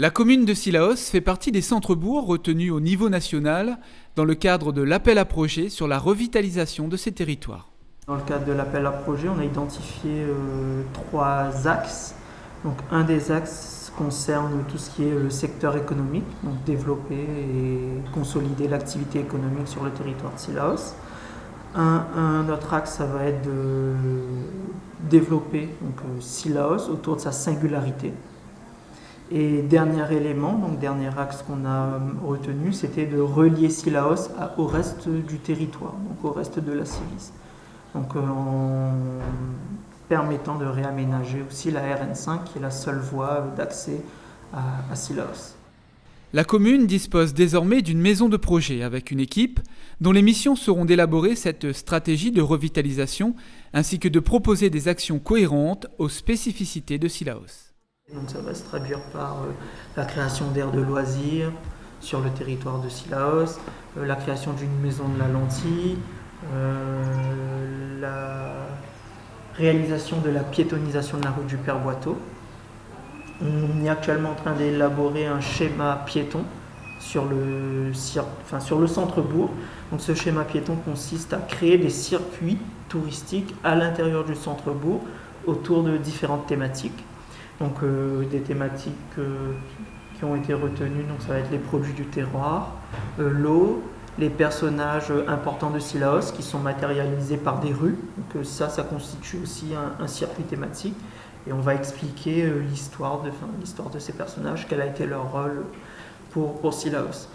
La commune de Cilaos fait partie des centres-bourgs retenus au niveau national dans le cadre de l'appel à projets sur la revitalisation de ces territoires. Dans le cadre de l'appel à projet, on a identifié 3 axes. Donc, un des axes concerne tout ce qui est le secteur économique, donc développer et consolider l'activité économique sur le territoire de Cilaos. Un autre axe, ça va être de développer Cilaos autour de sa singularité. Et dernier élément, donc dernier axe qu'on a retenu, c'était de relier Cilaos au reste du territoire, donc au reste de la Civis. Donc en permettant de réaménager aussi la RN5 qui est la seule voie d'accès à Cilaos. La commune dispose désormais d'une maison de projet avec une équipe dont les missions seront d'élaborer cette stratégie de revitalisation ainsi que de proposer des actions cohérentes aux spécificités de Cilaos. Donc ça va se traduire par la création d'aires de loisirs sur le territoire de Cilaos, la création d'une maison de la lentille, la réalisation de la piétonisation de la route du Père Boiteau. On est actuellement en train d'élaborer un schéma piéton sur le centre-bourg. Donc ce schéma piéton consiste à créer des circuits touristiques à l'intérieur du centre-bourg autour de différentes thématiques. Donc des thématiques qui ont été retenues, donc ça va être les produits du terroir, l'eau, les personnages importants de Cilaos qui sont matérialisés par des rues. Donc ça constitue aussi un circuit thématique. Et on va expliquer l'histoire de ces personnages, quel a été leur rôle pour Cilaos.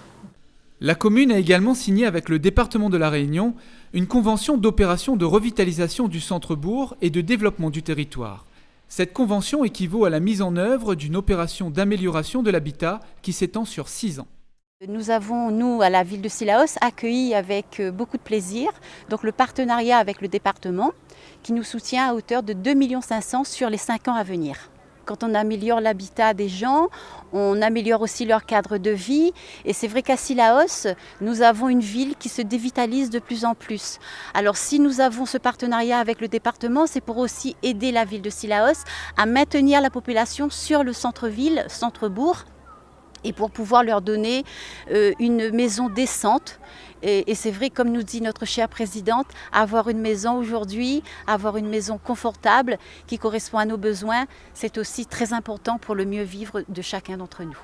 La commune a également signé avec le département de la Réunion une convention d'opération de revitalisation du centre-bourg et de développement du territoire. Cette convention équivaut à la mise en œuvre d'une opération d'amélioration de l'habitat qui s'étend sur 6 ans. Nous avons, nous, à la ville de Cilaos, accueilli avec beaucoup de plaisir donc le partenariat avec le département qui nous soutient à hauteur de 2,5 millions sur les 5 ans à venir. Quand on améliore l'habitat des gens, on améliore aussi leur cadre de vie. Et c'est vrai qu'à Cilaos, nous avons une ville qui se dévitalise de plus en plus. Alors si nous avons ce partenariat avec le département, c'est pour aussi aider la ville de Cilaos à maintenir la population sur le centre-ville, centre-bourg, et pour pouvoir leur donner une maison décente. Et c'est vrai, comme nous dit notre chère présidente, avoir une maison aujourd'hui, avoir une maison confortable qui correspond à nos besoins, c'est aussi très important pour le mieux vivre de chacun d'entre nous.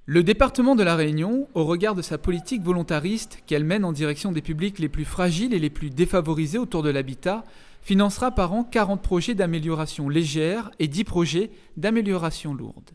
Le département de la Réunion, au regard de sa politique volontariste qu'elle mène en direction des publics les plus fragiles et les plus défavorisés autour de l'habitat, financera par an 40 projets d'amélioration légère et 10 projets d'amélioration lourde.